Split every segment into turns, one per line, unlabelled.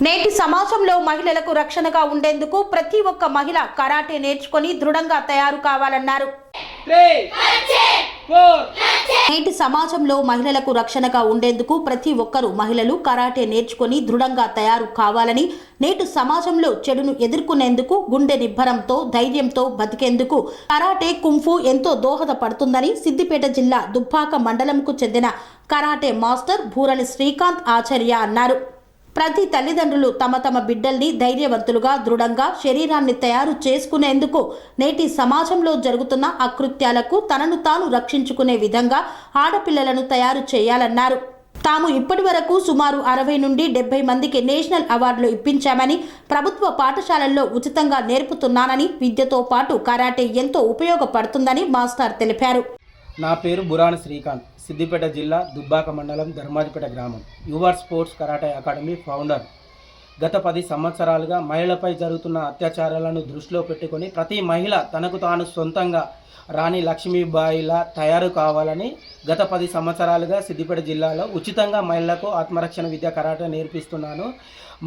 నేటి సమాజంలో మహిళలకు రక్షణగా ఉండేందుకు ప్రతి ఒక్క మహిళ కరాటే నేర్చుకొని దృఢంగా తయారు కావాలన్నారు. నేటి సమాజంలో మహిళలకు రక్షణగా ఉండేందుకు ప్రతి ఒక్కరూ మహిళలు కరాటే నేర్చుకొని దృఢంగా తయారు కావాలని, నేటి సమాజంలో చెడును ఎదుర్కొనేందుకు గుండె నిబ్బరంతో ధైర్యంతో బతికేందుకు కరాటే కుంఫు ఎంతో దోహదపడుతుందని సిద్దిపేట జిల్లా దుబ్బాక మండలంకు చెందిన కరాటే మాస్టర్ భూరణి శ్రీకాంత్ ఆచార్య అన్నారు. ప్రతి తల్లిదండ్రులు తమ తమ బిడ్డల్ని ధైర్యవంతులుగా దృఢంగా శరీరాన్ని తయారు చేసుకునేందుకు నేటి సమాజంలో జరుగుతున్న అకృత్యాలకు తనను తాను రక్షించుకునే విధంగా ఆడపిల్లలను తయారు చేయాలన్నారు. తాము ఇప్పటి వరకు సుమారు 60 నుండి 70 మందికి నేషనల్ అవార్డులు ఇప్పించామని, ప్రభుత్వ పాఠశాలల్లో ఉచితంగా నేర్పుతున్నానని, విద్యతో పాటు కరాటే ఎంతో ఉపయోగపడుతుందని మాస్టర్ తెలిపారు.
నా పేరు భూరణి శ్రీకాంత్, సిద్దిపేట జిల్లా దుబ్బాక మండలం ధర్మాజిపేట గ్రామం, your sports karate academy founder. గత 10 సంవత్సరాలుగా మహిళలపై జరుగుతున్న అత్యాచారాలను దృష్టిలో పెట్టుకొని ప్రతి మహిళ తనకు తాను సొంతంగా రాణి లక్ష్మీబాయిలా తయారు కావాలని గత 10 సంవత్సరాలుగా సిద్దిపేట జిల్లాలో ఉచితంగా మహిళలకు ఆత్మరక్షణ విద్య కరాటే నేర్పిస్తున్నాను.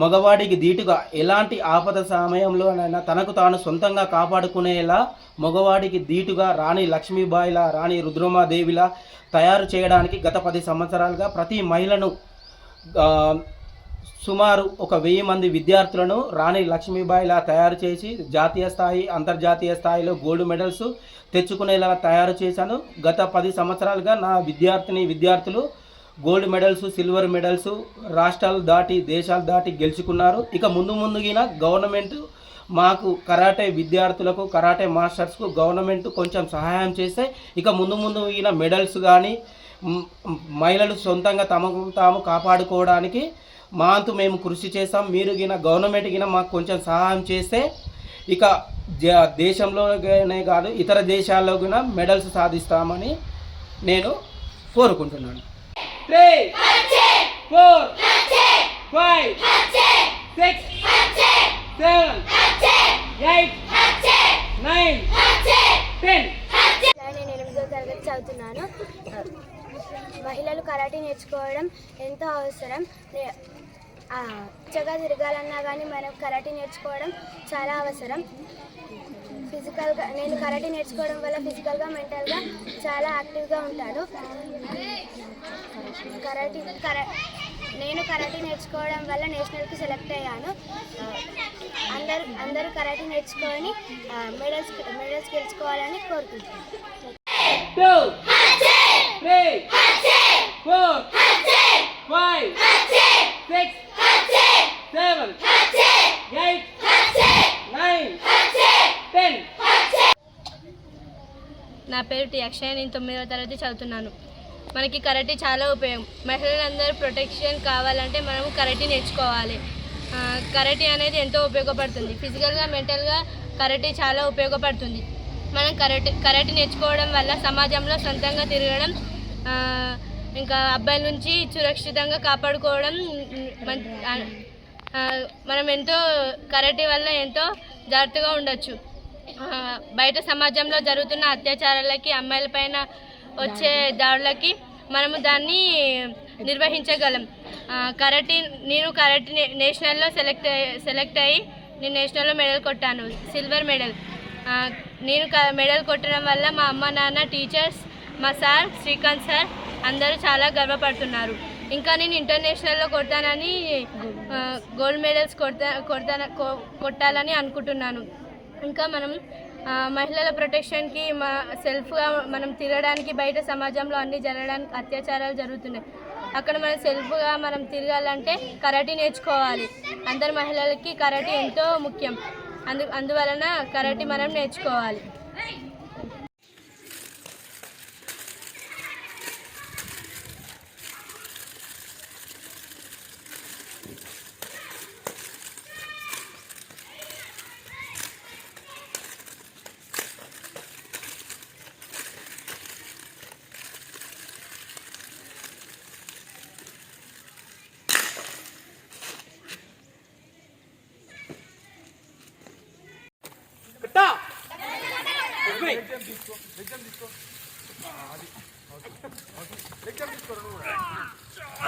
మగవాడికి ధీటుగా ఎలాంటి ఆపద సమయంలోనైనా తనకు తాను సొంతంగా కాపాడుకునేలా మగవాడికి ధీటుగా రాణి లక్ష్మీబాయిలా, రాణి రుద్రమాదేవిలా తయారు చేయడానికి గత 10 సంవత్సరాలుగా ప్రతి మహిళను సుమారు 1000 మంది విద్యార్థులను రాణి లక్ష్మీబాయిలా తయారు చేసి జాతీయ స్థాయి, అంతర్జాతీయ స్థాయిలో గోల్డ్ మెడల్స్ తెచ్చుకునేలా తయారు చేశాను. గత 10 సంవత్సరాలుగా నా విద్యార్థులు గోల్డ్ మెడల్స్, సిల్వర్ మెడల్స్ రాష్ట్రాలు దాటి, దేశాలు దాటి గెలుచుకున్నారు. ఇక ముందుగిన గవర్నమెంట్ మాకు కరాటే విద్యార్థులకు, కరాటే మాస్టర్స్కు గవర్నమెంట్ కొంచెం సహాయం చేస్తే ఇక ముందుగిన మెడల్స్ కానీ మహిళలు సొంతంగా తమకు తాము కాపాడుకోవడానికి మా అంతు మేము కృషి చేస్తాం. మీరు గిన గవర్నమెంట్ గిన మాకు కొంచెం సహాయం చేస్తే ఇక దేశంలోనే కాదు ఇతర దేశాల్లో కూడా మెడల్స్ సాధిస్తామని నేను కోరుకుంటున్నాను. 3, 4, 5, 6, 7, 8, 9, 10.
నేను 8వ తరగతి చదువుతున్నాను. మహిళలు కరాటే నేర్చుకోవడం ఎంతో అవసరం. చక్కగా తిరగాలన్నా కానీ మనం కరాటే నేర్చుకోవడం చాలా అవసరం. ఫిజికల్గా నేను కరాటే నేర్చుకోవడం వల్ల ఫిజికల్గా, మెంటల్గా చాలా యాక్టివ్గా ఉంటాను. నేను కరాటే నేర్చుకోవడం వల్ల నేషనల్కి సెలెక్ట్ అయ్యాను. అందరూ కరాటే నేర్చుకొని మెడల్స్ గెలుచుకోవాలని కోరుకుంటున్నాను.
2, 3, 4, 5, 6, 7, 8, 9, 10.
నా పేరు టి అక్షయ. నేను 9వ తరగతి చదువుతున్నాను. మనకి కరాటే చాలా ఉపయోగం. మహిళలందరూ ప్రొటెక్షన్ కావాలంటే మనము కరాటే నేర్చుకోవాలి. కరాటే అనేది ఎంతో ఉపయోగపడుతుంది. ఫిజికల్గా, మెంటల్గా కరాటే చాలా ఉపయోగపడుతుంది. మనం కరాటే నేర్చుకోవడం వల్ల సమాజంలో సొంతంగా తిరగడం, ఇంకా అబ్బాయిల నుంచి సురక్షితంగా కాపాడుకోవడం, మనం ఎంతో కరాటే వల్ల ఎంతో జాగ్రత్తగా ఉండొచ్చు. బయట సమాజంలో జరుగుతున్న అత్యాచారాలకి, అమ్మాయిలపైన వచ్చే దాడులకి మనము దాన్ని నిర్వహించగలం. నేను కరాటే నేషనల్లో సెలెక్ట్ అయ్యి నేను నేషనల్లో మెడల్ కొట్టాను, సిల్వర్ మెడల్. నేను మెడల్ కొట్టడం వల్ల మా అమ్మ, నాన్న, టీచర్స్, మా సార్ శ్రీకాంత్ సార్ అందరూ చాలా గర్వపడుతున్నారు. ఇంకా నేను ఇంటర్నేషనల్లో కొడతానని, గోల్డ్ మెడల్స్ కొట్టాలని అనుకుంటున్నాను. ఇంకా మనం మహిళల ప్రొటెక్షన్కి, సెల్ఫ్గా మనం తిరగడానికి, బయట సమాజంలో అన్నీ జరగడానికి అత్యాచారాలు జరుగుతున్నాయి. అక్కడ మనం సెల్ఫ్గా మనం తిరగాలంటే కరాటే నేర్చుకోవాలి. అందరు మహిళలకి కరాటే ఎంతో ముఖ్యం. అందువలన కరాటే మనం నేర్చుకోవాలి.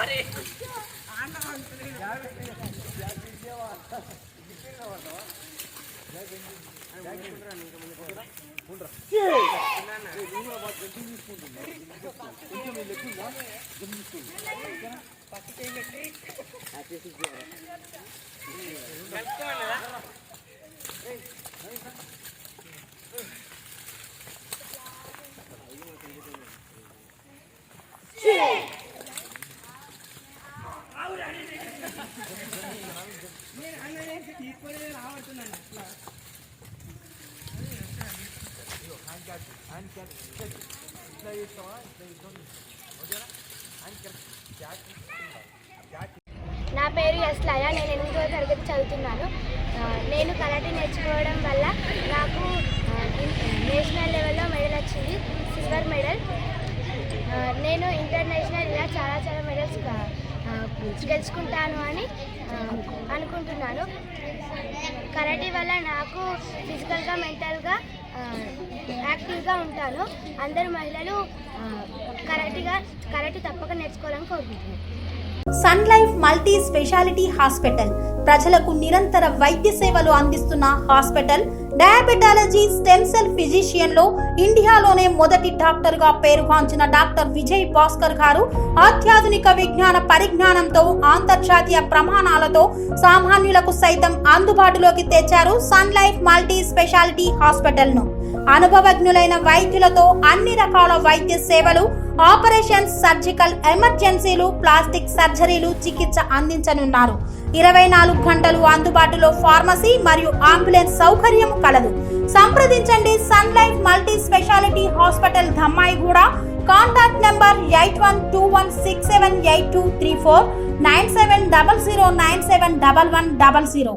అరే
నా పేరు యస్లాయ. నేను 8వ తరగతి చదువుతున్నాను. నేను కరాటే నేర్చుకోవడం వల్ల నాకు నేషనల్ లెవెల్లో మెడల్ వచ్చింది, సిల్వర్ మెడల్. నేను ఇంటర్నేషనల్ ఇలా చాలా మెడల్స్ గెలుచుకుంటాను అని అనుకుంటున్నాను. కరాటే వల్ల నాకు ఫిజికల్గా మెంటల్గా యాక్టివ్గా ఉంటాను. అందరు మహిళలు కరాటే తప్పక నేర్చుకోవాలని కోరుకుంటున్నాను.
Sun Life multi speciality hospital ప్రజలకు నిరంతర వైద్య సేవలు అందిస్తున్న hospital. Diabetology, stem cell physician లో ఇండియాలోనే మొదటి డాక్టర్ గా పేరుగాంచిన డాక్టర్ విజయ్ భాస్కర్ గారు అత్యాధునిక విజ్ఞాన పరిజ్ఞానంతో అంతర్జాతీయ ప్రమాణాలతో సామాన్యులకు సైతం అందుబాటులోకి తెచ్చారు Sun Life multi speciality hospital ను. అనుభవజ్ఞులైన వైద్యులతో అన్ని రకాల వైద్య సేవలు, ఆపరేషన్స్, సర్జికల్ ఎమర్జెన్సీలు, ప్లాస్టిక్ సర్జరీలు, చికిత్స అందించనున్నారు. 24 గంటలు అందుబాటులో ఫార్మసీ మరియు అంబులెన్స్ సౌకర్యం కలదు. సంప్రదించండి Sun Life multi speciality hospital, Dhammaiguda. Contact number 8121678234, 9700971100.